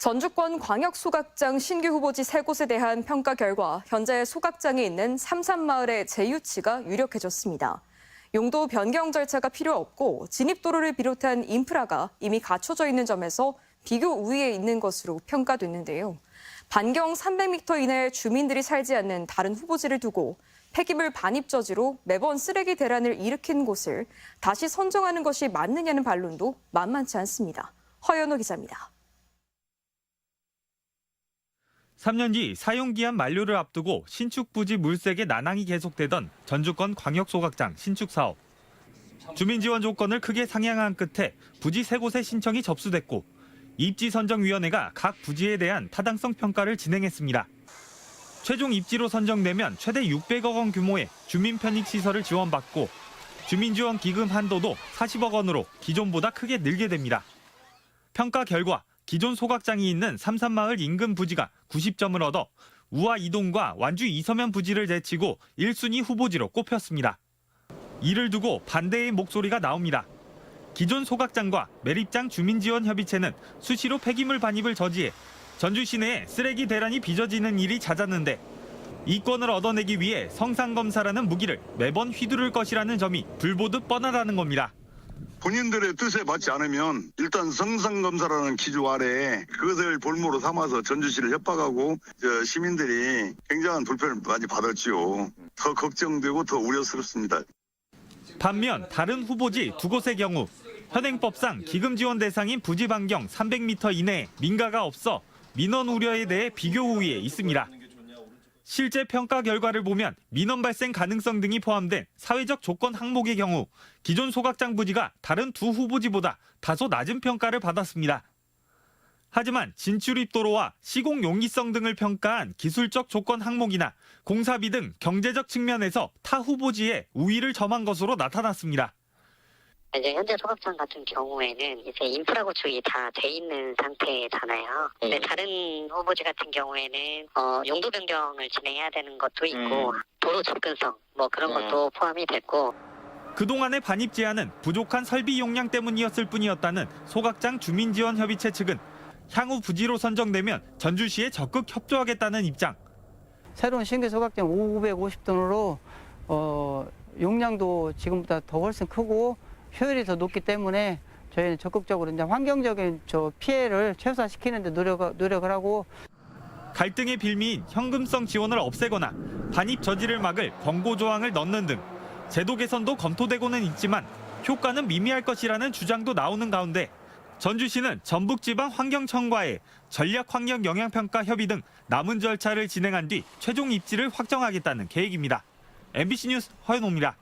전주권 광역소각장 신규 후보지 3곳에 대한 평가 결과 현재 소각장에 있는 삼산마을의 재유치가 유력해졌습니다. 용도 변경 절차가 필요 없고 진입도로를 비롯한 인프라가 이미 갖춰져 있는 점에서 비교 우위에 있는 것으로 평가됐는데요. 반경 300m 이내에 주민들이 살지 않는 다른 후보지를 두고 폐기물 반입 저지로 매번 쓰레기 대란을 일으킨 곳을 다시 선정하는 것이 맞느냐는 반론도 만만치 않습니다. 허연호 기자입니다. 3년 뒤 사용기한 만료를 앞두고 신축 부지 물색의 난항이 계속되던 전주권 광역소각장 신축 사업. 주민 지원 조건을 크게 상향한 끝에 부지 3곳의 신청이 접수됐고 입지선정위원회가 각 부지에 대한 타당성 평가를 진행했습니다. 최종 입지로 선정되면 최대 600억 원 규모의 주민 편익 시설을 지원받고 주민지원 기금 한도도 40억 원으로 기존보다 크게 늘게 됩니다. 평가 결과 기존 소각장이 있는 삼산마을 인근 부지가 90점을 얻어 우화 이동과 완주 이서면 부지를 제치고 1순위 후보지로 꼽혔습니다. 이를 두고 반대의 목소리가 나옵니다. 기존 소각장과 매립장 주민지원협의체는 수시로 폐기물 반입을 저지해 전주 시내에 쓰레기 대란이 빚어지는 일이 잦았는데 이권을 얻어내기 위해 성상검사라는 무기를 매번 휘두를 것이라는 점이 불보듯 뻔하다는 겁니다. 본인들의 뜻에 맞지 않으면 일단 성상검사라는 기조 아래 그것을 볼모로 삼아서 전주시를 협박하고 시민들이 굉장한 불편을 많이 받았지요. 더 걱정되고 더 우려스럽습니다. 반면 다른 후보지 2곳의 경우 현행법상 기금 지원 대상인 부지 반경 300m 이내에 민가가 없어 민원 우려에 대해 비교 우위에 있습니다. 실제 평가 결과를 보면 민원 발생 가능성 등이 포함된 사회적 조건 항목의 경우 기존 소각장 부지가 다른 두 후보지보다 다소 낮은 평가를 받았습니다. 하지만 진출입도로와 시공 용이성 등을 평가한 기술적 조건 항목이나 공사비 등 경제적 측면에서 타 후보지에 우위를 점한 것으로 나타났습니다. 이제 현재 소각장 같은 경우에는 이제 인프라 구축이 다 돼 있는 상태잖아요. 근데 다른 후보지 같은 경우에는 용도 변경을 진행해야 되는 것도 있고 도로 접근성 뭐 그런 것도 포함이 됐고. 그동안의 반입 제한은 부족한 설비 용량 때문이었을 뿐이었다는 소각장 주민지원협의체 측은 향후 부지로 선정되면 전주시에 적극 협조하겠다는 입장. 새로운 신규 소각장 550톤으로 용량도 지금보다 더 훨씬 크고 효율이 더 높기 때문에 저희는 적극적으로 이제 환경적인 피해를 최소화시키는 데 노력을 하고. 갈등의 빌미인 현금성 지원을 없애거나 반입 저지를 막을 권고 조항을 넣는 등 제도 개선도 검토되고는 있지만 효과는 미미할 것이라는 주장도 나오는 가운데 전주시는 전북지방환경청과의 전략환경영향평가 협의 등 남은 절차를 진행한 뒤 최종 입지를 확정하겠다는 계획입니다. MBC 뉴스 허연호입니다.